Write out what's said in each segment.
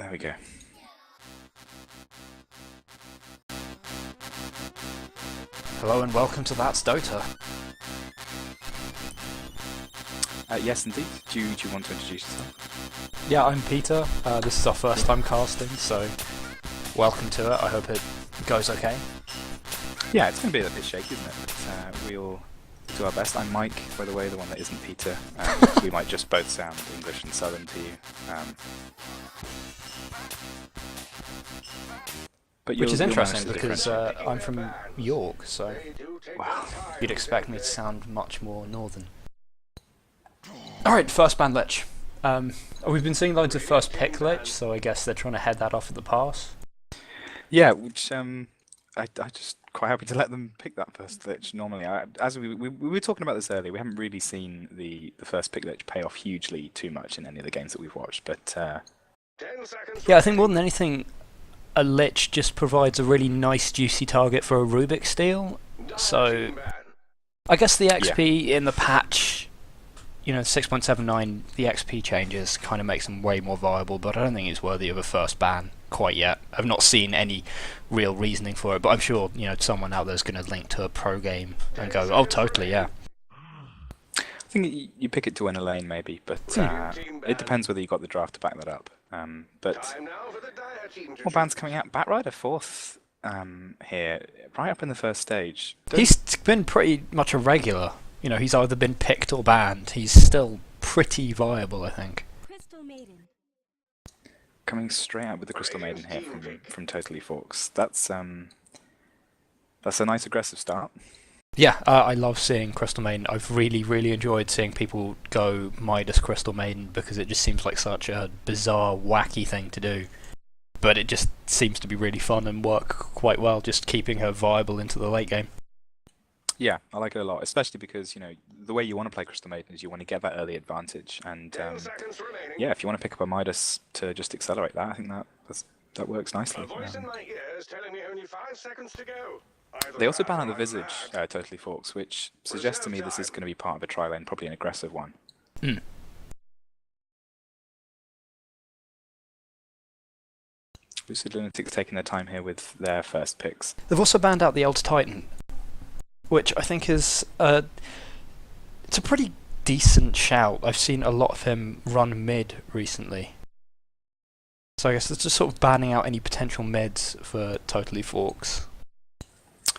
There we go. Hello and welcome to That's Dota. Yes, indeed. Do you want to introduce yourself? Yeah, I'm Peter. This is our first time casting, so welcome to it. I hope it goes okay. Yeah, it's going to be a bit shaky, isn't it? But we'll do our best. I'm Mike, by the way, the one that isn't Peter. We might just both sound English and Southern to you. But Which is you'll interesting manage to because differentiate. I'm from York, so Wow. you'd expect me to sound much more northern. Alright, first ban lich. We've been seeing loads of first pick lich, so I guess they're trying to head that off at the pass. Yeah, which I just quite happy to let them pick that first lich. Normally, as we were talking about this earlier, we haven't really seen the first pick lich pay off hugely too much in any of the games that we've watched. But Yeah, I think more than anything, a lich just provides a really nice juicy target for a Rubik steal. So I guess the XP in the patch, 6.79, the XP changes kind of makes them way more viable, but I don't think it's worthy of a first ban quite yet. I've not seen any real reasoning for it, but I'm sure someone out there's going to link to a pro game and go, oh, totally, yeah. I think you pick it to win a lane maybe, but it depends whether you got the draft to back that up. But more bans coming out. Batrider fourth here, right up in the first stage. He's been pretty much a regular. He's either been picked or banned. He's still pretty viable, I think. Coming straight out with the Crystal Maiden here from Totally Forks. That's a nice aggressive start. Yeah, I love seeing Crystal Maiden. I've really, really enjoyed seeing people go Midas Crystal Maiden because it just seems like such a bizarre, wacky thing to do. But it just seems to be really fun and work quite well, just keeping her viable into the late game. Yeah, I like it a lot, especially because, the way you want to play Crystal Maiden is you want to get that early advantage. And, yeah, if you want to pick up a Midas to just accelerate that, I think that works nicely. They also ban out the Visage, Totally Forks, which suggests to me this is going to be part of a tri-lane, probably an aggressive one. Lucid Lunatics taking their time here with their first picks. They've also banned out the Elder Titan, which I think is it's a pretty decent shout. I've seen a lot of him run mid recently. So I guess it's just sort of banning out any potential mids for Totally Forks.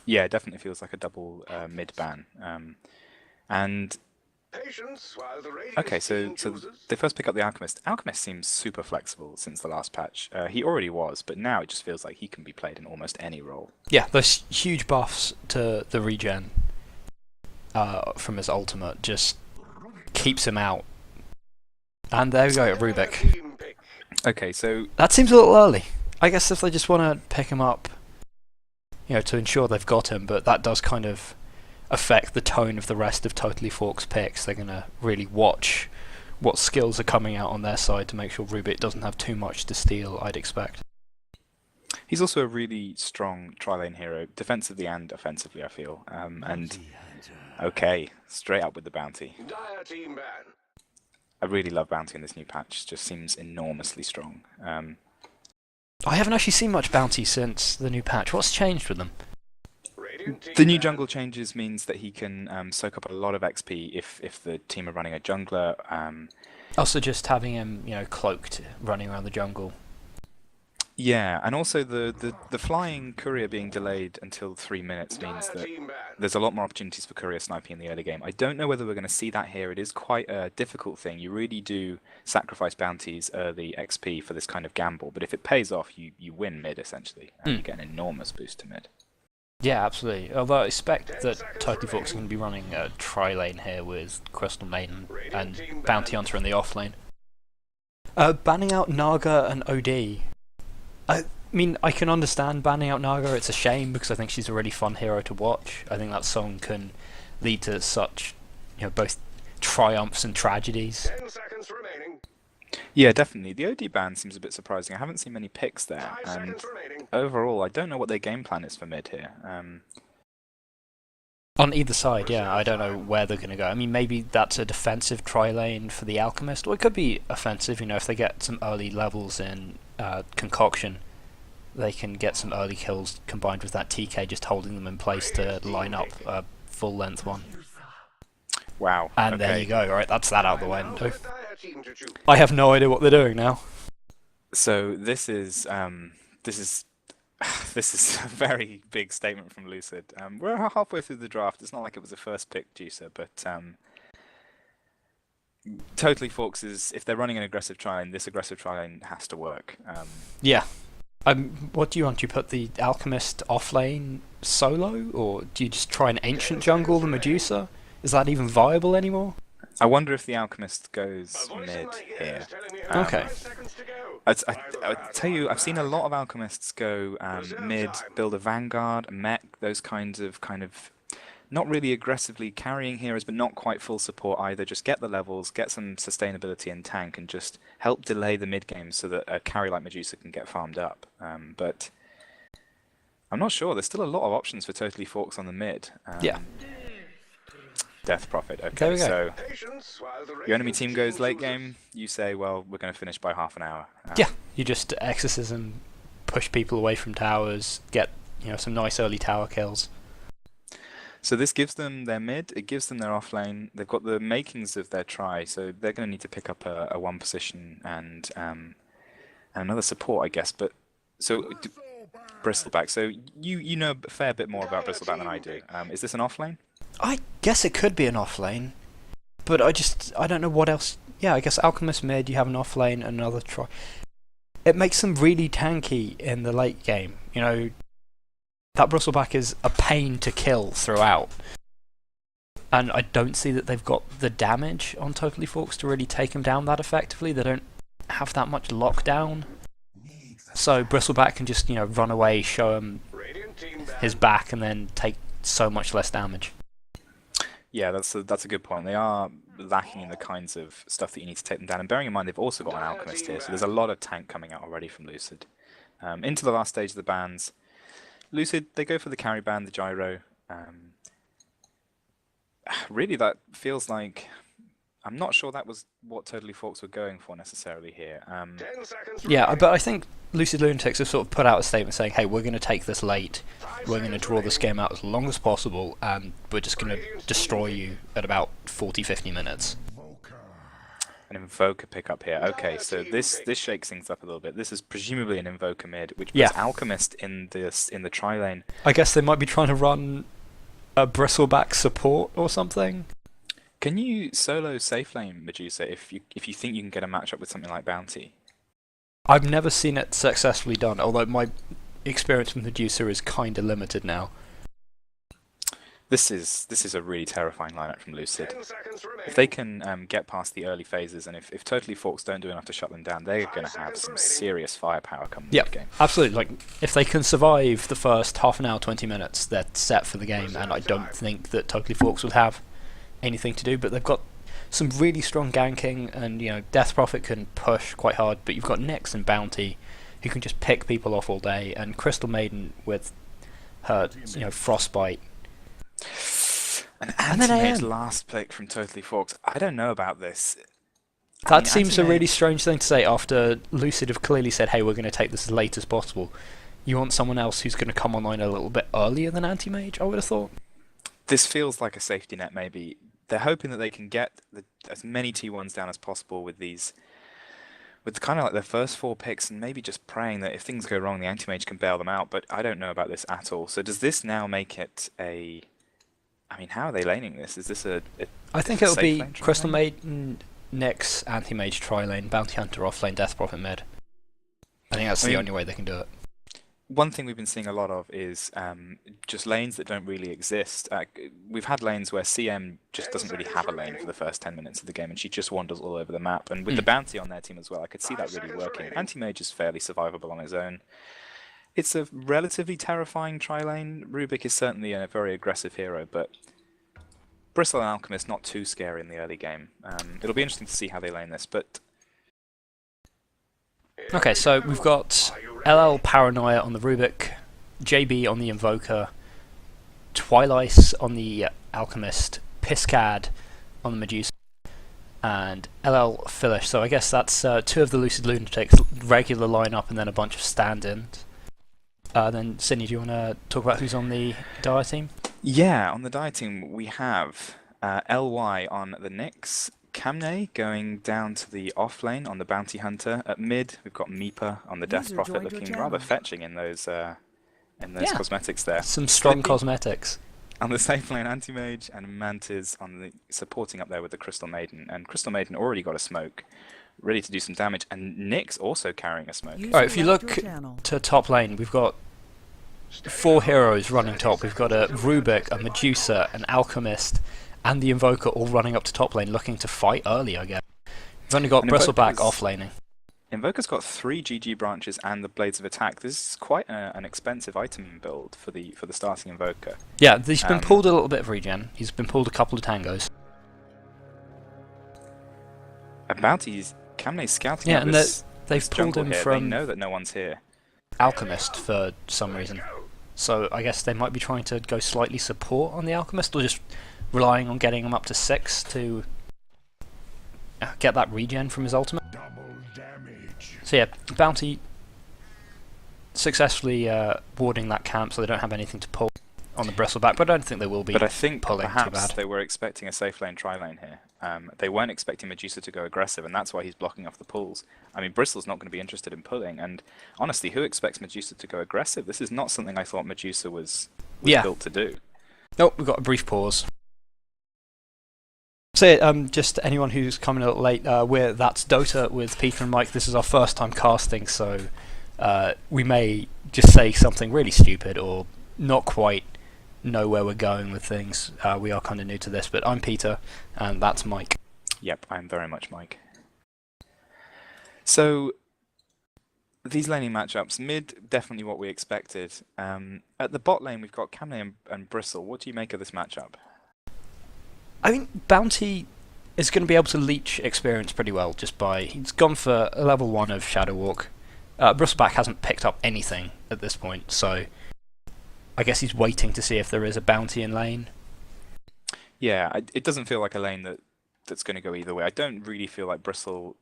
Yeah, it definitely feels like a double mid ban. And okay, so they first pick up the Alchemist. Alchemist seems super flexible since the last patch. He already was, but now it just feels like he can be played in almost any role. Yeah, those huge buffs to the regen from his ultimate just keeps him out. And there we go, Rubik. Okay, so that seems a little early. I guess if they just want to pick him up, to ensure they've got him, but that does kind of affect the tone of the rest of Totally Forks picks. They're going to really watch what skills are coming out on their side to make sure Rubik doesn't have too much to steal, I'd expect. He's also a really strong tri-lane hero, defensively and offensively, I feel. And okay, straight up with the bounty. I really love bounty in this new patch. Just seems enormously strong. I haven't actually seen much bounty since the new patch. What's changed with them? The new jungle changes means that he can soak up a lot of XP if the team are running a jungler. Also, just having him, cloaked, running around the jungle. Yeah, and also the flying courier being delayed until 3 minutes means that there's a lot more opportunities for courier sniping in the early game. I don't know whether we're going to see that here. It is quite a difficult thing. You really do sacrifice bounties early XP for this kind of gamble, but if it pays off, you win mid, essentially, and you get an enormous boost to mid. Yeah, absolutely. Although I expect that Totally Forks are going to be running a tri-lane here with Crystal Maiden and Bounty Hunter in the off-lane. Banning out Naga and OD. I mean, I can understand banning out Naga. It's a shame because I think she's a really fun hero to watch. I think that song can lead to such, both triumphs and tragedies. Yeah, definitely. The OD ban seems a bit surprising. I haven't seen many picks there, and overall, I don't know what their game plan is for mid here. On either side, yeah. I don't know where they're going to go. I mean, maybe that's a defensive tri-lane for the Alchemist, or it could be offensive, you know, if they get some early levels in Concoction, they can get some early kills combined with that TK just holding them in place to line up a full-length one. Wow. And okay. there you go, right, that's that out the window. I have no idea what they're doing now. So this is this is a very big statement from Lucid. We're halfway through the draft. It's not like it was a first pick juicer, but Totally Forks is, if they're running an aggressive tri-lane, this aggressive tri-lane has to work. Yeah. What do you want? Do you put the Alchemist offlane solo, or do you just try an ancient jungle, the Medusa? Is that even viable anymore? I wonder if the Alchemist goes mid here. Okay. I tell you, I've seen a lot of Alchemists go mid, build a Vanguard, a mech, those kinds of not really aggressively carrying heroes, but not quite full support either. Just get the levels, get some sustainability in tank, and just help delay the mid game so that a carry like Medusa can get farmed up. But I'm not sure. There's still a lot of options for Totally Forks on the mid. Yeah. Death Prophet. There Okay, we go. so your enemy team goes late game. You say, well, we're going to finish by half an hour. Yeah, you just exorcism, push people away from towers, get some nice early tower kills. So this gives them their mid, it gives them their offlane. They've got the makings of their try, so they're going to need to pick up a one position and another support, I guess. But so Bristleback. So you know a fair bit more about Bristleback than I do. Is this an offlane? I guess it could be an offlane, but I don't know what else. Yeah, I guess Alchemist mid, you have an offlane, another try. It makes them really tanky in the late game. That Bristleback is a pain to kill throughout. And I don't see that they've got the damage on Totally Forks to really take him down that effectively. They don't have that much lockdown. So Bristleback can just, run away, show him his back, and then take so much less damage. Yeah, that's a good point. They are lacking in the kinds of stuff that you need to take them down. And bearing in mind, they've also got an Alchemist here, so there's a lot of tank coming out already from Lucid. Into the last stage of the bans, Lucid, they go for the carry ban, the gyro. Really, that feels like... I'm not sure that was what Totally Forks were going for necessarily here. Yeah, but I think Lucid Lunatics have sort of put out a statement saying, hey, we're going to take this late, we're going to draw this game out as long as possible, and we're just going to destroy you at about 40-50 minutes. An Invoker pickup here. Okay, so this shakes things up a little bit. This is presumably an Invoker mid, which puts Alchemist in the tri-lane. I guess they might be trying to run a Bristleback support or something. Can you solo safe lane Medusa if you think you can get a matchup with something like Bounty? I've never seen it successfully done, although my experience with Medusa is kind of limited now. This is a really terrifying lineup from Lucid. If they can get past the early phases, and if Totally Forks don't do enough to shut them down, they're going to have some serious firepower coming in the game. Absolutely. Like, if they can survive the first half an hour, 20 minutes, they're set for the game, and I don't think that Totally Forks would have anything to do, but they've got some really strong ganking, and Death Prophet can push quite hard, but you've got Nyx and Bounty who can just pick people off all day, and Crystal Maiden with her Frostbite. An anti-mage last pick from Totally Forks. I don't know about this. That seems a really strange thing to say after Lucid have clearly said, hey, we're going to take this as late as possible. You want someone else who's going to come online a little bit earlier than anti-mage, I would have thought. This feels like a safety net, maybe. They're hoping that they can get as many T1s down as possible with kind of like their first 4 picks, and maybe just praying that if things go wrong, the anti-mage can bail them out, but I don't know about this at all. So does this now make it a... I mean, how are they laning this? Is this I think it'll be Crystal Maiden, Nyx, anti-mage tri-lane, Bounty Hunter off-lane, Death Prophet mid. I think that's the only way they can do it. One thing we've been seeing a lot of is just lanes that don't really exist. We've had lanes where CM just doesn't really have a lane for the first 10 minutes of the game, and she just wanders all over the map. And with the bounty on their team as well, I could see that really working. Anti-mage is fairly survivable on his own. It's a relatively terrifying tri-lane. Rubik is certainly a very aggressive hero, but Bristle and Alchemist not too scary in the early game. It'll be interesting to see how they lane this, but... Okay, so we've got LL Paranoia on the Rubik, JB on the Invoker, Twilight on the Alchemist, Piscad on the Medusa, and LL Philish. So I guess that's 2 of the Lucid Lunatics, regular lineup, and then a bunch of stand-ins. Then, Sydney, do you want to talk about who's on the Dire team? Yeah, on the Dire team we have LY on the Nyx, Kamne going down to the off lane on the Bounty Hunter. At mid, we've got Meepa on the Death Prophet, looking rather fetching in those cosmetics there. Some strong cosmetics. On the safe lane, Anti-Mage and Mantis on the supporting up there with the Crystal Maiden. And Crystal Maiden already got a smoke, ready to do some damage, and Nyx also carrying a smoke. Alright, if you look to top lane, we've got 4 heroes running top. We've got a Rubik, a Medusa, an Alchemist, and the Invoker all running up to top lane looking to fight early, I guess. We've only got Bristleback off laning. Invoker's got 3 GG branches and the Blades of Attack. This is quite an expensive item build for the starting Invoker. Yeah, he's been pulled a little bit of regen. He's been pulled a couple of tangos. About Kamne's scouting. Yeah, and they've pulled him from. They know that no one's here. Alchemist for some reason. So I guess they might be trying to go slightly support on the Alchemist, or just relying on getting him up to 6 to get that regen from his ultimate. So yeah, Bounty successfully warding that camp, so they don't have anything to pull on the Bristleback, but I don't think they will be. But I think pulling perhaps too bad. They were expecting a safe lane, tri lane here. They weren't expecting Medusa to go aggressive, and that's why he's blocking off the pulls. I mean, Bristol's not going to be interested in pulling, and honestly, who expects Medusa to go aggressive? This is not something I thought Medusa was built to do. Oh, we've got a brief pause. So just anyone who's coming a little late, that's Dota with Peter and Mike. This is our first time casting, so we may just say something really stupid or not quite know where we're going with things. We are kind of new to this, but I'm Peter, and that's Mike. Yep, I'm very much Mike. So, these laning matchups, mid, definitely what we expected. At the bot lane, we've got Kamne and Bristle. What do you make of this matchup? I think Bounty is going to be able to leech experience pretty well just by... He's gone for a level 1 of Shadow Walk. Bristleback hasn't picked up anything at this point, so I guess he's waiting to see if there is a bounty in lane. Yeah, it doesn't feel like a lane that's going to go either way. I don't really feel like Bristle,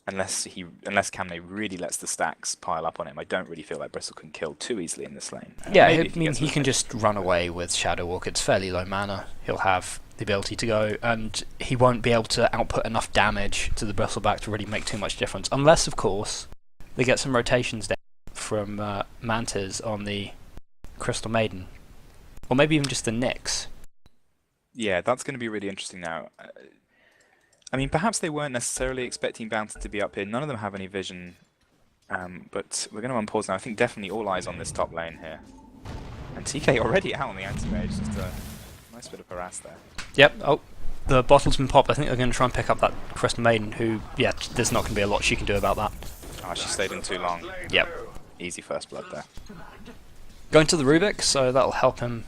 unless Kamne really lets the stacks pile up on him, I don't really feel like Bristle can kill too easily in this lane. Yeah, I mean, he can just run away with Shadow Walk. It's fairly low mana. He'll have the ability to go, and he won't be able to output enough damage to the Bristleback to really make too much difference. Unless, of course, they get some rotations down from Mantis on the Crystal Maiden. Or maybe even just the Nyx. Yeah, that's going to be really interesting now. I mean, perhaps they weren't necessarily expecting Bounty to be up here. None of them have any vision. But we're going to unpause now. I think definitely all eyes on this top lane here. And TK already out on the anti-mage. Just a nice bit of harass there. Yep. Oh, the bottle's been popped. I think they're going to try and pick up that Crystal Maiden, who, yeah, there's not going to be a lot she can do about that. Oh, she stayed in too long. Yep. Easy first blood there. Going to the Rubik, so that'll help him,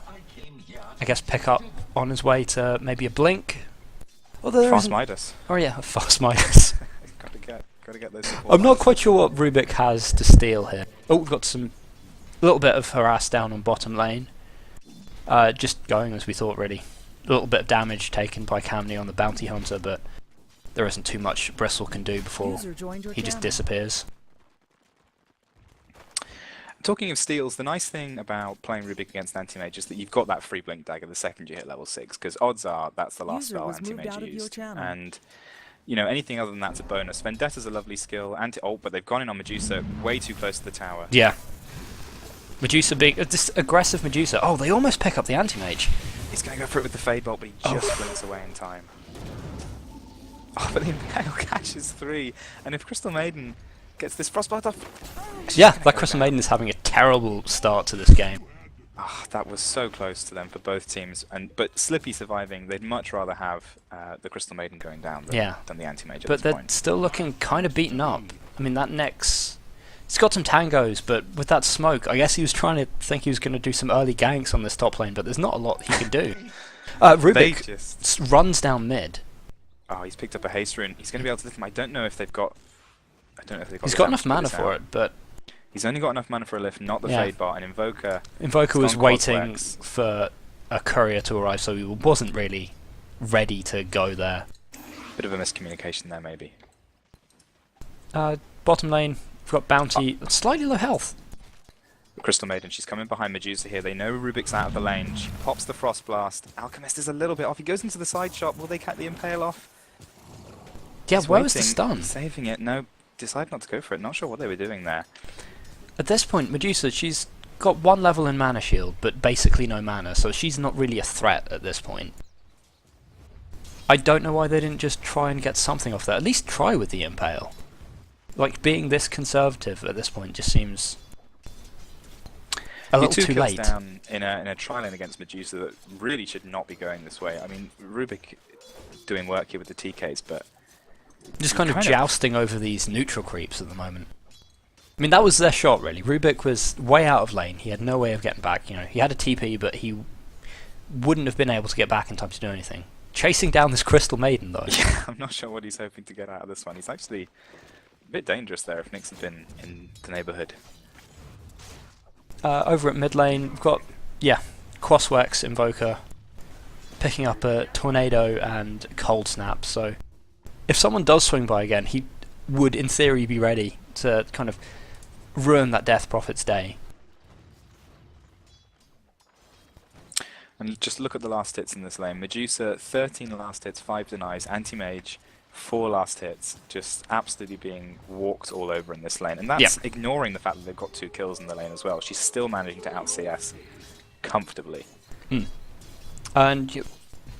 I guess, pick up on his way to maybe a Blink. Fast Midas. Oh yeah, a Fast Midas. Gotta get those support. I'm not quite sure what Rubik has to steal here. Oh, we've got a little bit of harass down on bottom lane. Just going as we thought, really. A little bit of damage taken by Kamne on the Bounty Hunter, but there isn't too much Bristle can do before he just disappears. Talking of steals, the nice thing about playing Rubik against Anti-Mage is that you've got that free Blink Dagger the second you hit level 6, because odds are that's the last spell Anti-Mage used. And, you know, anything other than that's a bonus. Vendetta's a lovely skill, but they've gone in on Medusa way too close to the tower. Yeah. Medusa being... this aggressive Medusa. Oh, they almost pick up the Anti-Mage. He's going to go for it with the Fade Bolt, but he just blinks away in time. Oh, but the Impale catches 3, and if Crystal Maiden gets this Frostbite off... Yeah, that Crystal Maiden is having a terrible start to this game. Oh, that was so close to them for both teams, but Slippy surviving, they'd much rather have the Crystal Maiden going down than the Anti-Mage at this point. But they're still looking kind of beaten up. I mean, that Nyx... He's got some tangos, but with that smoke, I guess he was trying to think he was going to do some early ganks on this top lane, but there's not a lot he can do. Rubik just runs down mid. Oh, he's picked up a haste rune. He's going to be able to lift him. I don't know if they've got... He's got enough mana for it, but... He's only got enough mana for a lift, not the Fade Bar, and Invoker... Invoker was waiting for a courier to arrive, so he wasn't really ready to go there. Bit of a miscommunication there, maybe. Bottom lane, we've got Bounty, slightly low health. Crystal Maiden, she's coming behind Medusa here. They know Rubik's out of the lane. She pops the Frost Blast. Alchemist is a little bit off. He goes into the side shot. Will they cut the Impale off? Yeah, He's where was the waiting, stun? Saving it. No, decide not to go for it. Not sure what they were doing there. At this point, Medusa, she's got 1 level in mana shield, but basically no mana, so she's not really a threat at this point. I don't know why they didn't just try and get something off that. At least try with the Impale. Like, being this conservative at this point just seems a little too late. Down in a tri-lane against Medusa that really should not be going this way. I mean, Rubik doing work here with the TKs, but just kind of jousting over these neutral creeps at the moment. I mean, that was their shot, really. Rubik was way out of lane. He had no way of getting back. You know, he had a TP, but he wouldn't have been able to get back in time to do anything. Chasing down this Crystal Maiden, though. Yeah, I'm not sure what he's hoping to get out of this one. He's actually a bit dangerous there if Nyx had been in the neighbourhood. Over at mid lane, we've got, Crosswex, Invoker, picking up a Tornado and Cold Snap, so if someone does swing by again, he would, in theory, be ready to kind of ruin that Death Prophet's day. And just look at the last hits in this lane. Medusa, 13 last hits, 5 denies. Anti-Mage, 4 last hits. Just absolutely being walked all over in this lane. And that's ignoring the fact that they've got 2 kills in the lane as well. She's still managing to out-CS comfortably. And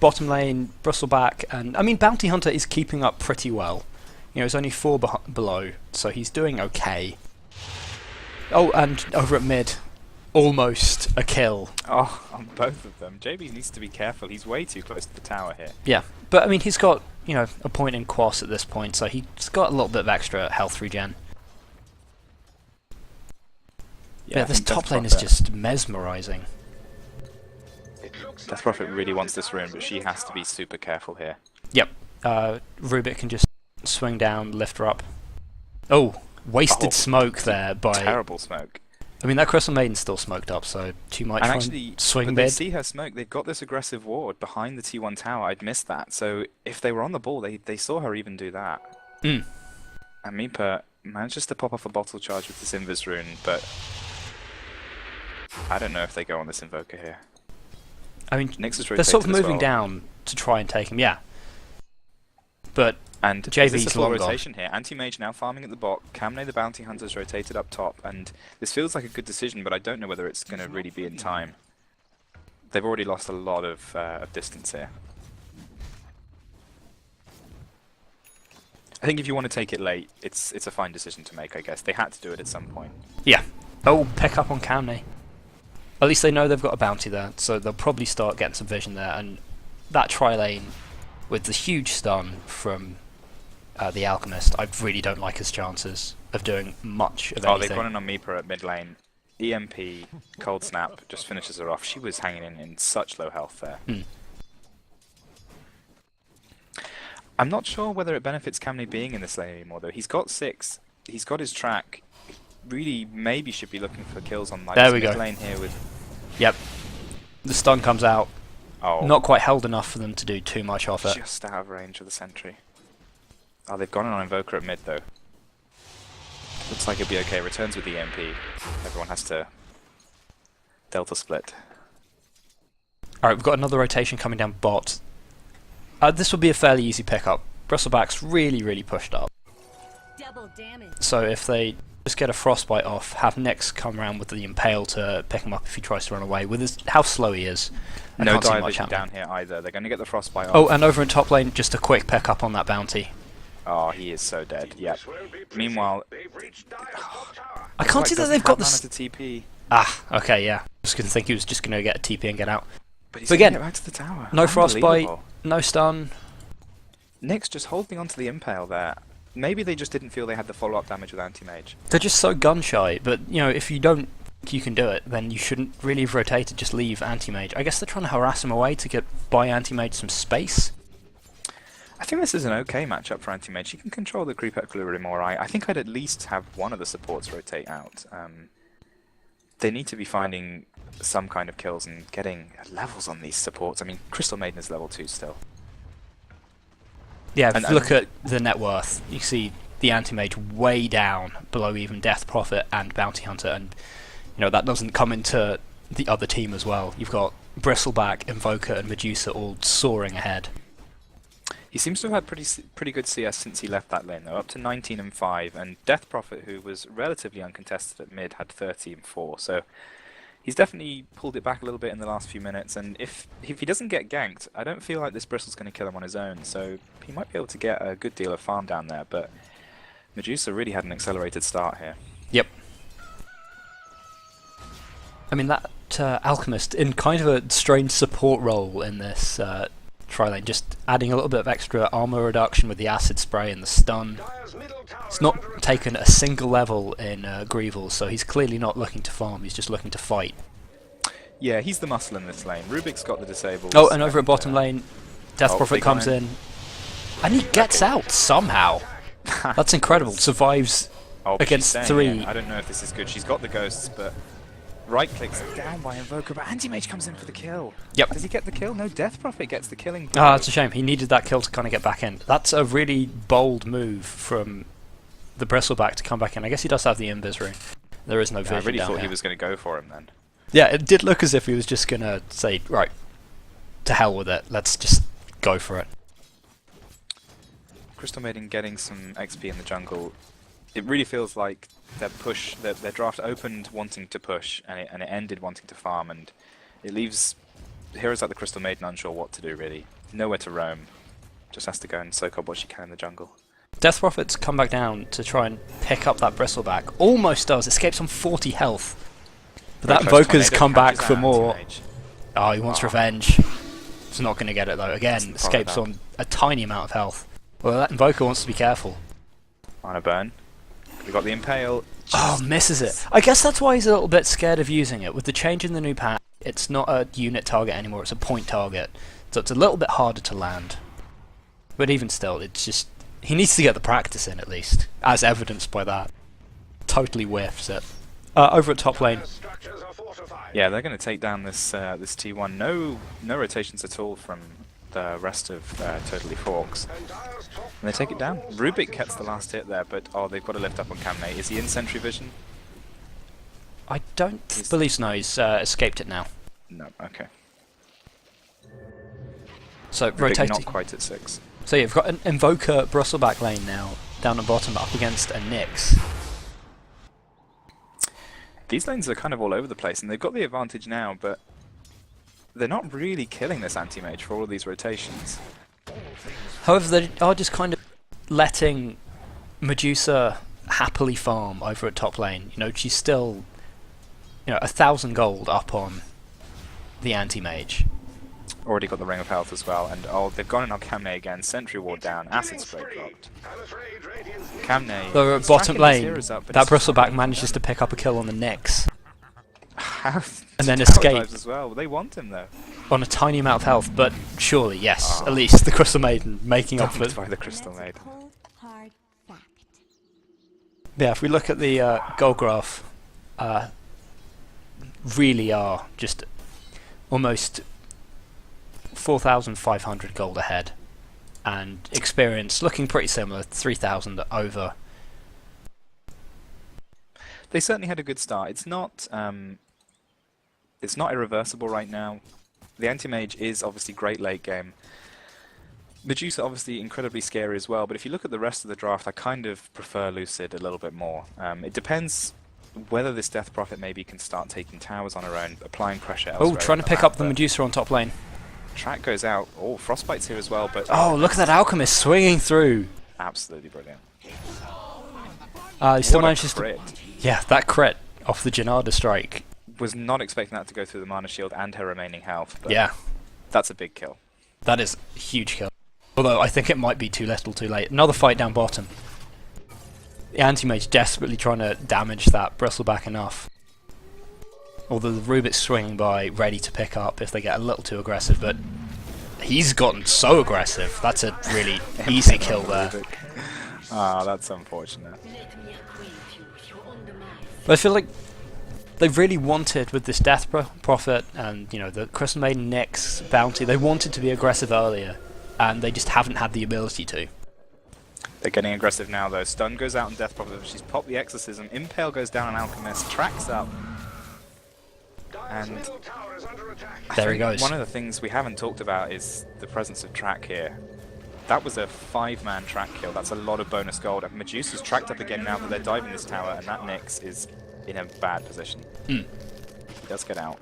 bottom lane, Bristleback, and I mean, Bounty Hunter is keeping up pretty well. You know, he's only 4 below, so he's doing okay. Oh, and over at mid, almost a kill. Oh, on both of them. JB needs to be careful. He's way too close to the tower here. Yeah, but I mean, he's got, you know, a point in Quas at this point, so he's got a little bit of extra health regen. Yeah, this top lane is just mesmerizing. Death Prophet really wants this rune, but she has to be super careful here. Yep. Rubik can just swing down, lift her up. Oh, wasted smoke there by... Terrible smoke. I mean, that Crystal Maiden's still smoked up, so she might try and swing mid. They see her smoke. They've got this aggressive ward behind the T1 tower. I'd missed that. So if they were on the ball, they saw her even do that. And Meepa manages to pop off a bottle charge with this Invis rune, but I don't know if they go on this Invoker here. I mean, Nyx is they're sort of moving well. down to try and take him, yeah. But and JV's long gone. rotation here. Anti-Mage now farming at the bot. Kamne the Bounty Hunter's rotated up top, and this feels like a good decision, but I don't know whether it's going to really be in time. They've already lost a lot of distance here. I think if you want to take it late, it's a fine decision to make, I guess. They had to do it at some point. Yeah. Oh, pick up on Kamne. At least they know they've got a bounty there, so they'll probably start getting some vision there, and that tri-lane with the huge stun from the Alchemist, I really don't like his chances of doing much of anything. Oh, they've gone in on Meepa at mid lane. EMP, Cold Snap, just finishes her off. She was hanging in such low health there. I'm not sure whether it benefits Kamne being in this lane anymore, though. He's got 6. He's got his track. Really, maybe should be looking for kills on like this mid lane here with... Yep. The stun comes out. Oh. Not quite held enough for them to do too much off it. Just out of range of the sentry. Oh, they've gone in on Invoker at mid, though. Looks like it'll be okay. Returns with the EMP. Everyone has to Delta split. Alright, we've got another rotation coming down bot. This will be a fairly easy pickup. Bristleback's really, really pushed up. Double damage. So if they just get a Frostbite off, have Nyx come around with the Impale to pick him up if he tries to run away, with how slow he is. No dive down here either. They're going to get the Frostbite off. Oh, and over in top lane, just a quick pickup on that bounty. Oh, he is so dead. Yep. Meanwhile, I can't see that they've got this. TP. Ah, okay, yeah. I was going to think he was just going to get a TP and get out. But he's again, get back to the tower. No Frostbite, no stun. Nyx just holding onto the Impale there. Maybe they just didn't feel they had the follow-up damage with Anti-Mage. They're just so gun-shy, but, you know, if you don't think you can do it, then you shouldn't really have rotated, just leave Anti-Mage. I guess they're trying to harass him away to buy Anti-Mage some space. I think this is an okay matchup for Anti-Mage. She can control the creep equilibrium alright. I think I'd at least have one of the supports rotate out. they need to be finding some kind of kills and getting levels on these supports. I mean, Crystal Maiden is level 2 still. Yeah, if you look at the net worth, you see the anti-mage way down below even Death Prophet and Bounty Hunter, and you know that doesn't come into the other team as well. You've got Bristleback, Invoker and Medusa all soaring ahead. He seems to have had pretty good CS since he left that lane though, up to 19 and 5, and Death Prophet, who was relatively uncontested at mid, had 30 and 4, so he's definitely pulled it back a little bit in the last few minutes, and if he doesn't get ganked, I don't feel like this Bristle's going to kill him on his own, so he might be able to get a good deal of farm down there, but Medusa really had an accelerated start here. Yep. I mean, that Alchemist, in kind of a strange support role in this tri-lane, just adding a little bit of extra armor reduction with the acid spray and the stun. It's not taken a single level in Greevil, so he's clearly not looking to farm, he's just looking to fight. Yeah, he's the muscle in this lane. Rubik's got the disables. Oh, and over at bottom lane, Death Prophet comes in, and he gets out somehow. That's incredible. Survives against 3. I don't know if this is good. She's got the ghosts, but right clicks down by Invoker, but Anti-Mage comes in for the kill. Yep. Does he get the kill? No, Death Prophet gets the killing. Ah, it's a shame. He needed that kill to kind of get back in. That's a really bold move from the Bristleback to come back in. I guess he does have the invis rune. There is no vision I really down thought here. he was going to go for him then. Yeah, it did look as if he was just going to say, right, to hell with it. Let's just go for it. Crystal Maiden getting some XP in the jungle. It really feels like their draft opened wanting to push, and it ended wanting to farm, and it leaves heroes like the Crystal Maiden unsure what to do really. Nowhere to roam. Just has to go and soak up what she can in the jungle. Death Prophet's come back down to try and pick up that Bristleback. Almost does. Escapes on 40 health. But that Invoker's come back for more. Oh, he wants revenge. He's not going to get it though. Again, escapes on a tiny amount of health. Well, that Invoker wants to be careful. On a burn. We got the Impale. Oh, misses it. I guess that's why he's a little bit scared of using it. With the change in the new patch, it's not a unit target anymore, it's a point target. So it's a little bit harder to land. But even still, it's just... he needs to get the practice in at least, as evidenced by that. Totally whiffs it. Over at top lane. Yeah, they're going to take down this T1. No rotations at all from the rest of Totally Forks. And they take it down. Rubik gets the last hit there, but oh, they've got to lift up on Camnate. Is he in Sentry Vision? I don't believe so. No, he's escaped it now. No, okay. So Rubik rotating. not quite at 6. So you've got an Invoker Bristleback lane now, down the bottom, up against a Nyx. These lanes are kind of all over the place, and they've got the advantage now, but they're not really killing this anti-mage for all of these rotations. However, they are just kind of letting Medusa happily farm over at top lane. You know, she's still, 1,000 gold up on the anti-mage. Already got the Ring of Health as well, and oh, they've gone in on Camnay again. Sentry Ward down, Acid Spray dropped. Camnay. Though at bottom lane, that Bristleback manages to pick up a kill on the Nyx. And then escape. As well. They want him though. On a tiny amount of health, but surely, yes, at least the Crystal Maiden making up for it. By the Crystal Maiden. Cold, hard fact. Yeah, if we look at the goal graph, really are just almost 4,500 gold ahead, and experience looking pretty similar, 3,000 over. They certainly had a good start. It's not irreversible right now. The anti-mage is obviously great late game. Medusa obviously incredibly scary as well, but if you look at the rest of the draft, I kind of prefer Lucid a little bit more. It depends whether this Death Prophet maybe can start taking towers on her own, applying pressure elsewhere. Oh, trying to pick up the Medusa on top lane. Track goes out. Oh, Frostbite's here as well, but... Oh, look at that Alchemist swinging through! Absolutely brilliant. He still What a manages crit. to... Yeah, that crit off the Janada strike. Was not expecting that to go through the mana shield and her remaining health, but Yeah, that's a big kill. that is a huge kill. Although I think it might be too little too late. Another fight down bottom. The anti-mage desperately trying to damage that Bristleback enough. Although the Rubik's swinging by, ready to pick up if they get a little too aggressive, but he's gotten so aggressive. That's a really easy kill there. Ah, that's unfortunate. But I feel like They really wanted, with this Death Prophet and, you know, the Crystal Maiden Nyx bounty, they wanted to be aggressive earlier, and they just haven't had the ability to. They're getting aggressive now, though. Stun goes out on Death Prophet, she's popped the Exorcism. Impale goes down on Alchemist, tracks up. And there he goes. One of the things we haven't talked about is the presence of track here. That was a 5-man track kill. That's a lot of bonus gold. And Medusa's tracked up again now that they're diving this tower, and that Nyx is in a bad position. He does get out.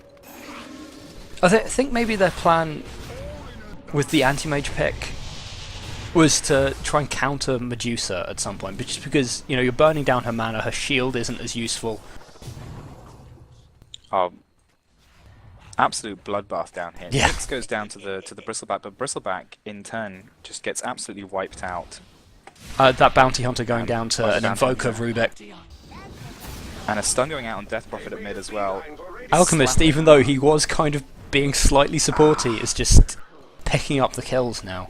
I think maybe their plan with the anti-mage pick was to try and counter Medusa at some point, but just because, you know, you're burning down her mana, her shield isn't as useful. Oh, absolute bloodbath down here. Yeah. Nyx goes down to the Bristleback, but Bristleback in turn just gets absolutely wiped out. That bounty hunter going down to an invoker of Rubik. And a stun going out on Death Prophet at mid as well. Alchemist, even though he was kind of being slightly supporty, is just picking up the kills now.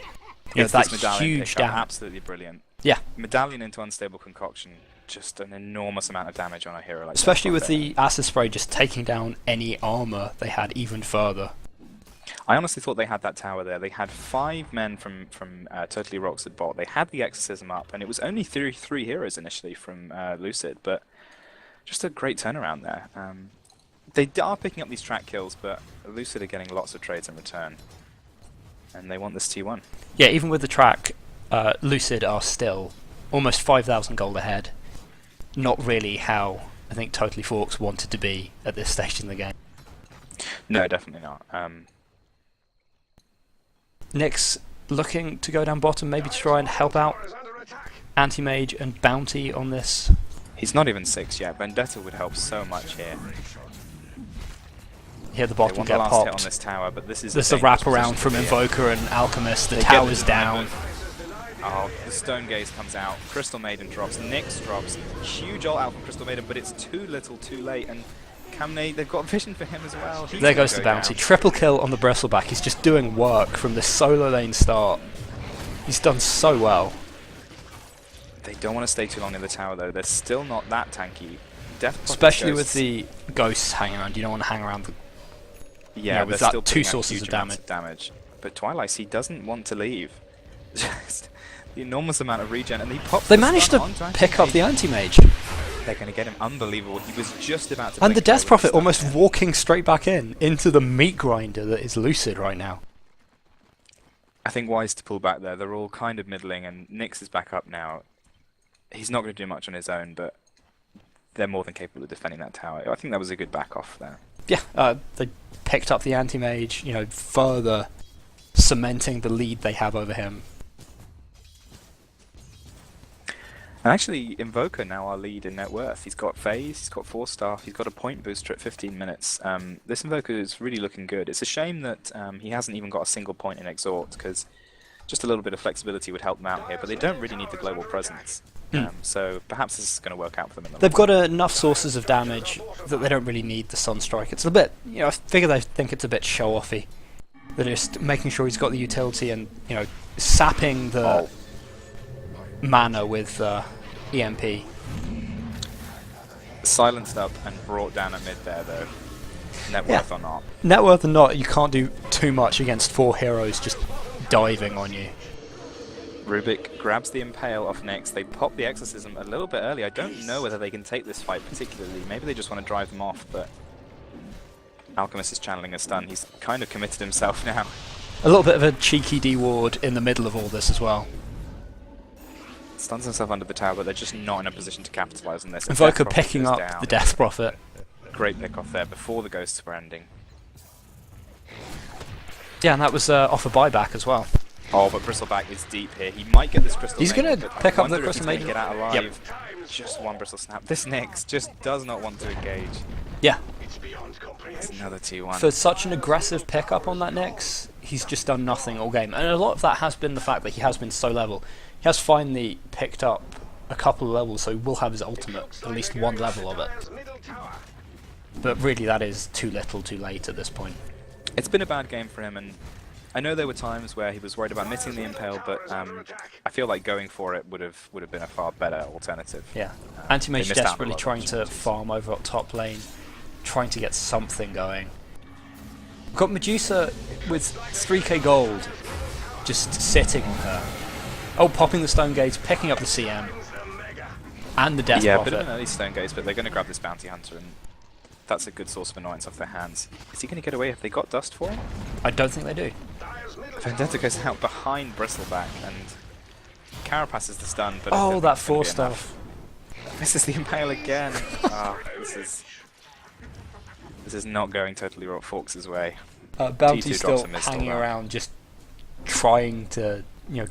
You know, that huge damage. Absolutely brilliant. Yeah. Medallion into Unstable Concoction, just an enormous amount of damage on a hero like that. Especially with the Acid Spray just taking down any armor they had even further. I honestly thought they had that tower there. They had 5 men from Totally Rocks at bot. They had the Exorcism up, and it was only three heroes initially from Lucid, but just a great turnaround there. They are picking up these track kills, but Lucid are getting lots of trades in return. And they want this T1. Yeah, even with the track, Lucid are still almost 5,000 gold ahead. Not really how I think Totally Forks wanted to be at this stage in the game. No, definitely not. Nyx looking to go down bottom, maybe to try and help out Anti-Mage and Bounty on this. He's not even 6 yet. Vendetta would help so much here. Here the bottom get get last popped. hit on this tower, but this is There's a wraparound from Invoker and Alchemist. The tower's down. Oh, the Stone Gaze comes out. Crystal Maiden drops. Nyx drops. Huge ult out from Crystal Maiden, but it's too little, too late. And Camney, they've got vision for him as well. There goes the bounty. Triple kill on the Bristleback. He's just doing work from the solo lane start. He's done so well. They don't want to stay too long in the tower, though. They're still not that tanky. Especially with the ghosts hanging around. You don't want to hang around the... Yeah, with they're that still 2 sources of damage. But Twilight, he doesn't want to leave. Just the enormous amount of regen, and he pops. They managed to pick up the Anti-Mage. They're going to get him. Unbelievable. He was just about to. And the Death Prophet almost walking straight back into the meat grinder that is Lucid right now. I think wise to pull back there. They're all kind of middling, and Nyx is back up now. He's not going to do much on his own, but they're more than capable of defending that tower. I think that was a good back off there. Yeah, they picked up the Anti-Mage, you know, further cementing the lead they have over him. And actually, Invoker now our lead in net worth. He's got Phase, he's got 4 staff, he's got a point booster at 15 minutes. This Invoker is really looking good. It's a shame that he hasn't even got a single point in Exhort, because just a little bit of flexibility would help them out here, but they don't really need the global presence. So perhaps this is going to work out for them in the They've got enough sources of damage that they don't really need the Sunstrike. It's a bit, you know, I figure they think it's a bit show-offy. They're just making sure he's got the utility and, you know, sapping the mana with EMP. Silenced up and brought down at mid there, though. Net worth or not. Net worth or not, you can't do too much against 4 heroes just diving on you. Rubik grabs the Impale off Nyx. They pop the Exorcism a little bit early. I don't know whether they can take this fight particularly. Maybe they just want to drive them off, but Alchemist is channeling a stun. He's kind of committed himself now. A little bit of a cheeky D-ward in the middle of all this as well. Stuns himself under the tower, but they're just not in a position to capitalize on this. Invoker picking up the Death Prophet. Great pick off there before the ghosts were ending. Yeah, and that was off a buyback as well. Oh, but Bristleback is deep here. He might get this Crystal He's going to pick up the Crystal Maiden. Maiden. Get out alive. Yep. Just one Bristle Snap. This Nyx just does not want to engage. Yeah. It's another T1. For such an aggressive pickup on that Nyx, he's just done nothing all game. And a lot of that has been the fact that he has been so level. He has finally picked up a couple of levels, so he will have his ultimate, at least 1 level of it. But really that is too little too late at this point. It's been a bad game for him, and I know there were times where he was worried about missing the Impale, but I feel like going for it would have been a far better alternative. Yeah. Anti-Mage desperately trying to farm over at top lane, trying to get something going. Got Medusa with 3k gold just sitting on her. Oh, popping the Stone Gaze, picking up the CM. And the Death Yeah, Prophet. bit of an early Stone Gaze, but they're going to grab this Bounty Hunter, and that's a good source of annoyance off their hands. Is he going to get away? Have they got Dust for him? I don't think they do. Vendetta goes out behind Bristleback, and Carapace is the stun, but Oh, that four 4 stuff. Misses the Impale again. This is not going totally Forks' way. Bounty's T2 drops still a missile hanging there. around, just trying to,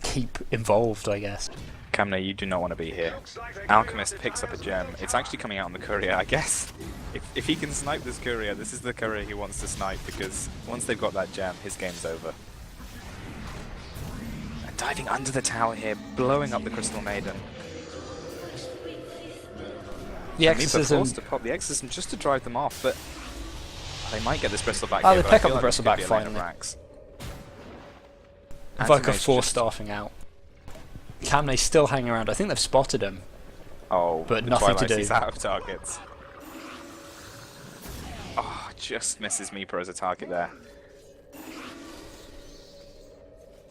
keep involved, I guess. Kamna, you do not want to be here. Alchemist picks up a gem. It's actually coming out on the courier, I guess. If he can snipe this courier, this is the courier he wants to snipe, because once they've got that gem, his game's over. And diving under the tower here, blowing up the Crystal Maiden. The And Meepo Exorcism. forced to pop the Exorcism just to drive them off, but they might get this Bristleback Oh, here, they but I pick feel up the like this could Bristleback be a lane of finally. racks. Evoker Anti-Mage 4 just- staffing out. Kamne's still hanging around. I think they've spotted him. Oh, But the nothing to Twilight do. He's out of targets. Oh, just misses Meepo as a target there.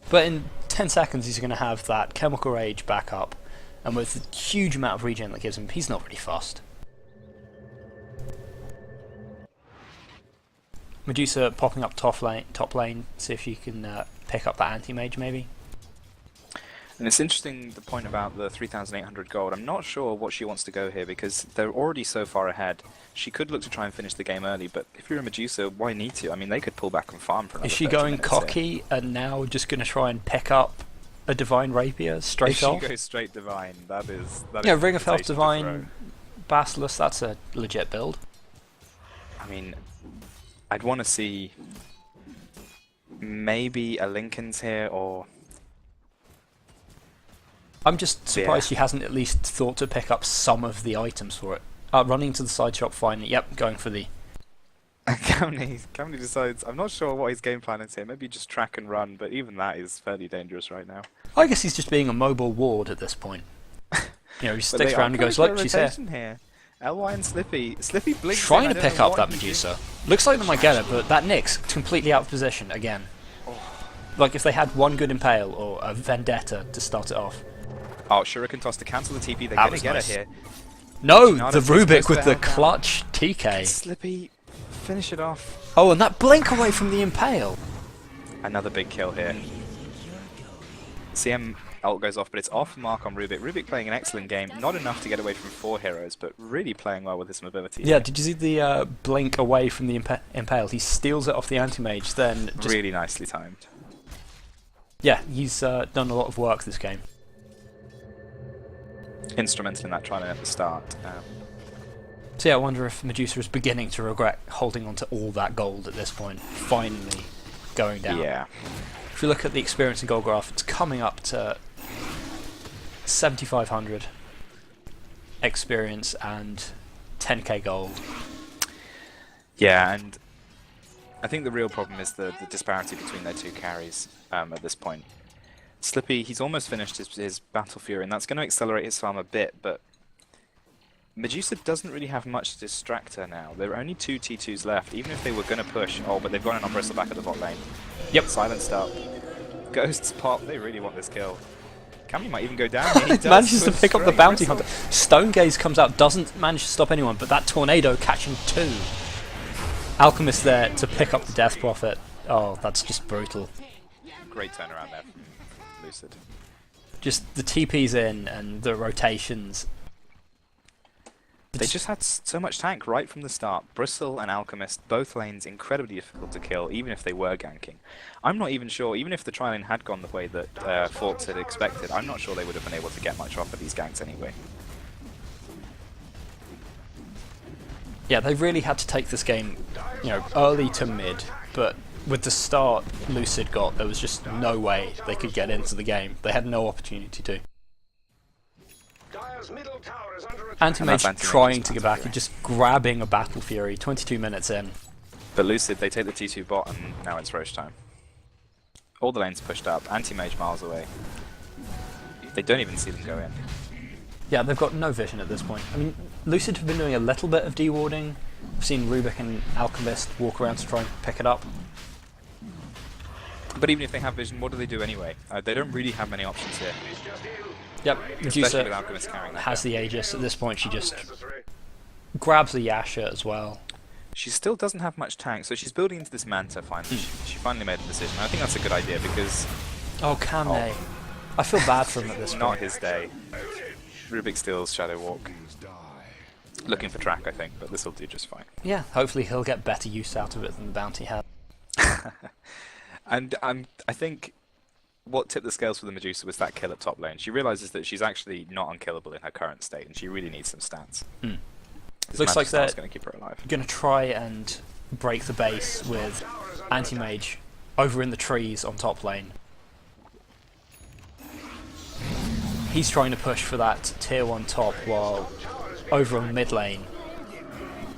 But in 10 seconds he's going to have that Chemical Rage back up, and with the huge amount of regen that gives him, he's not really fussed. Medusa popping up top lane, see if you can pick up that anti-mage maybe. And it's interesting the point about the 3,800 gold. I'm not sure what she wants to go here because they're already so far ahead. She could look to try and finish the game early, but if you're a Medusa, why need to? I mean, they could pull back and farm for another Is she 30 going minutes here. cocky and now just going to try and pick up a Divine Rapier straight If she off? goes straight Divine, that is Yeah, an Ring of Health invitation to Divine, Basilisk, that's a legit build. throw. I mean, I'd want to see maybe a Lincoln's here, or I'm just surprised Yeah. she hasn't at least thought to pick up some of the items for it. Running to the side shop finally, yep, going for the... Camney decides, I'm not sure what his game plan is here, maybe just track and run, but even that is fairly dangerous right now. I guess he's just being a mobile ward at this point. He But sticks they around and are goes, going for look, a she's here. rotation here. LY and Slippy. Slippy blinks Trying in, to I don't pick know up what that he Medusa. Looks like they might get it, but that Nyx completely out of position again. Like if they had one good Impale or a Vendetta to start it off. Oh, Shuriken toss to cancel the TP, they're That going was to get nice. it here. No, Not the as close Rubik to with the hell now. clutch TK. Slippy, finish it off. Oh, and that blink away from the Impale. Another big kill here. CM ult goes off, but it's off mark on Rubik. Rubik playing an excellent game, not enough to get away from 4 heroes, but really playing well with his mobility. Yeah, did you see the blink away from the Impale? He steals it off the Anti-Mage, then just... Really nicely timed. Yeah, he's done a lot of work this game. Instrumental in that try-in at the start. So yeah, I wonder if Medusa is beginning to regret holding on to all that gold at this point, finally going down. Yeah. If you look at the experience and gold graph, it's coming up to 7,500 experience and 10k gold. Yeah, and I think the real problem is the disparity between their two carries at this point. Slippy, he's almost finished his Battle Fury, and that's going to accelerate his farm a bit, but Medusa doesn't really have much to distract her now. There are only 2 T2s left, even if they were going to push. Oh, but they've got an on Bristleback at the bot lane. Yep. Silenced up. Ghosts pop, they really want this kill. Cammy might even go down. He does Manages to push pick up the straight bounty Bristle. hunter. Stone Gaze comes out, doesn't manage to stop anyone, but that tornado catching 2. Alchemist there to pick up the Death Prophet. Oh, that's just brutal. Great turnaround there from Lucid. Just the TP's in and the rotations. They just had so much tank right from the start. Bristle and Alchemist, both lanes incredibly difficult to kill, even if they were ganking. I'm not even sure, even if the tri-lane had gone the way that Forks had expected, I'm not sure they would have been able to get much off of these ganks anyway. Yeah, they really had to take this game, early to mid, but with the start Lucid got, there was just no way they could get into the game. They had no opportunity to. Anti-Mage Anti-Mage trying is to get Battle back Fury. and just grabbing a Battle Fury 22 minutes in. But Lucid, they take the T2 bot, and now it's Roche time. All the lanes pushed up, Anti-Mage miles away. They don't even see them go in. Yeah, they've got no vision at this point. I mean, Lucid have been doing a little bit of dewarding, I've seen Rubik and Alchemist walk around to try and pick it up. But even if they have vision, what do they do anyway? They don't really have many options here. Yep, Especially with Medusa Alchemist carrying that has down. the Aegis. At this point, she just grabs the Yasha as well. She still doesn't have much tank, so she's building into this Manta finally. She finally made a decision. I think that's a good idea because Oh, Kame. I feel bad for him at this it's not point. his day. Rubik steals Shadow Walk. Looking for track, I think, but this will do just fine. Yeah, hopefully he'll get better use out of it than the bounty had. And I think what tipped the scales for the Medusa was that kill at top lane. She realizes that she's actually not unkillable in her current state, and she really needs some stats. This Looks like they're going to keep her alive. going to try and break the base with Anti-Mage over in the trees on top lane. He's trying to push for that tier 1 top while over on mid lane,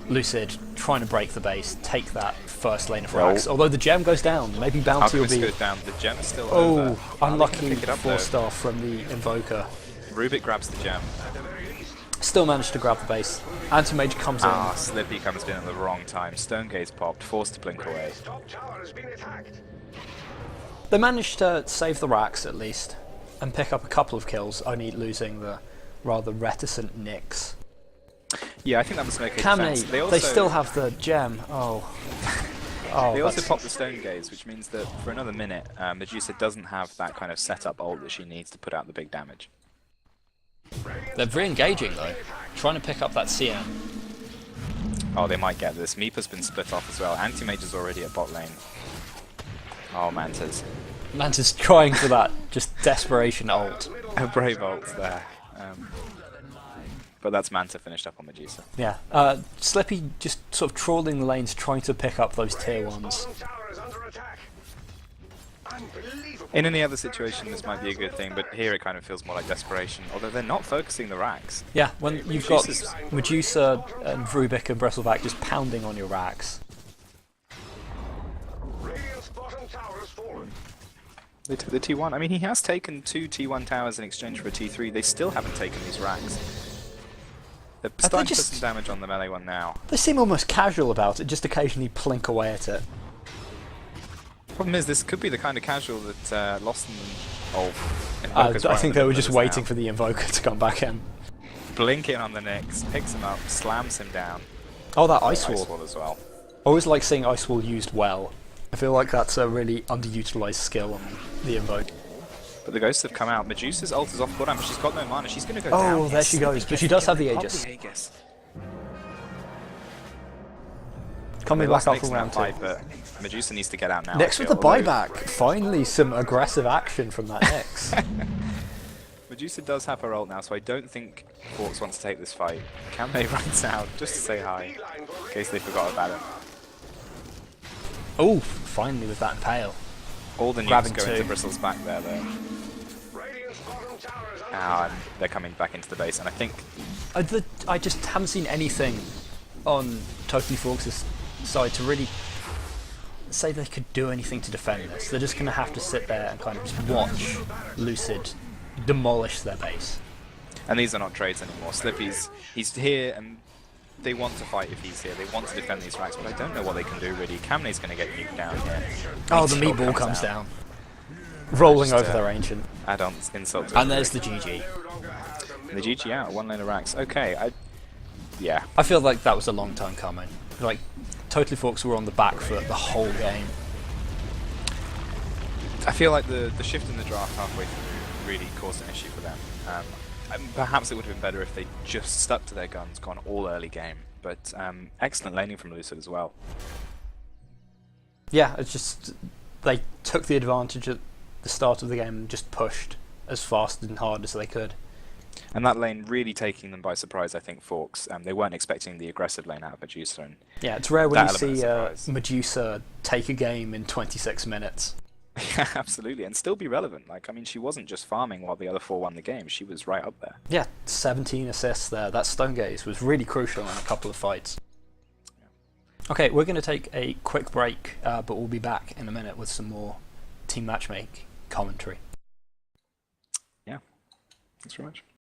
Lucid trying to break the base, take that first lane of racks. Although the gem goes down, maybe bounty will Alchemist be... goes down, the gem's still over. Oh, unlucky pick it up, though? 4-star from the Invoker. Rubik grabs the gem. Still managed to grab the base. Anti-Mage comes in. Ah, Slippy comes in at the wrong time. Stonegaze popped, forced to blink away. They managed to save the racks at least, and pick up a couple of kills, only losing the rather reticent Nyx. Yeah, I think that was an okay Kame, defense. they still have the gem. Oh. Oh, They also that's- pop the Stonegaze, which means that for another minute, Medusa doesn't have that kind of setup ult that she needs to put out the big damage. They're re-engaging though, trying to pick up that CM. Oh, they might get this. Meepa's been split off as well. Anti-Mage is already at bot lane. Oh, Manta's. Manta's trying for that, just desperation ult. A brave ult there. But that's Manta finished up on Medusa. Yeah, Slippy just sort of trawling the lanes, trying to pick up those tier 1s. In any other situation, this might be a good thing, but here it kind of feels more like desperation. Although they're not focusing the racks. Yeah, when you've got Medusa's- Medusa and Rubik and Bristleback just pounding on your racks. They took the T1. I mean, he has taken 2 T1 towers in exchange for a T3. They still haven't taken these racks. They're starting to put just- some damage on the melee one now. They seem almost casual about it, just occasionally plink away at it. Problem is, this could be the kind of casual that lost them. Oh, I think they were just waiting for the Invoker to come back in. Blinking on the Nyx, picks him up, slams him down. Oh, that Ice Wall. Ice Wall as well. I always like seeing Ice Wall used well. I feel like that's a really underutilized skill on the Invoker. But the ghosts have come out. Medusa's ult is off cooldown, but she's got no mana. She's going to go down. Oh, there she goes. But she does have the Aegis. Aegis. Coming They back lost up Nyx from in that round 2. fight, but Medusa next to get out now. Next I with the feel, although buyback. Finally some aggressive action from that Nyx. Medusa does have her ult now, so I don't think Forks wants to take this fight. Kame runs out just to say hi, in case they forgot about him. Oh, finally with that Impale. All the nukes Grabbing go into two. Bristle's back there, though. And they're coming back into the base, and I think I just haven't seen anything on Totally Forks' side to really say they could do anything to defend this. They're just going to have to sit there and kind of just watch Lucid demolish their base. and these are not trades anymore. Slippy's he's here, and they want to fight if he's here. They want to defend these racks, but I don't know what they can do really. Kamne's going to get nuked down here. Oh, the Meteor meatball comes out. down. Rolling Just, over their ancient. Add-on insult to And there's injury. the GG. The GG out, 1 lane of racks. Okay, yeah. I feel like that was a long time coming. Like, Totally Forks were on the back foot the whole game. I feel like the shift in the draft halfway through really caused an issue for them. And perhaps it would have been better if they just stuck to their guns, gone all early game. But excellent laning from Lucid as well. Yeah, it's just they took the advantage at the start of the game and just pushed as fast and hard as they could. And that lane really taking them by surprise, I think, Forks. They weren't expecting the aggressive lane out of Medusa. And Yeah, it's rare when that you element see of surprise. Medusa take a game in 26 minutes. Yeah, absolutely, and still be relevant. Like, I mean, she wasn't just farming while the other 4 won the game. She was right up there. Yeah, 17 assists there. That Stonegaze was really crucial in a couple of fights. Okay, we're going to take a quick break, but we'll be back in a minute with some more team matchmaking commentary. Yeah, thanks very much.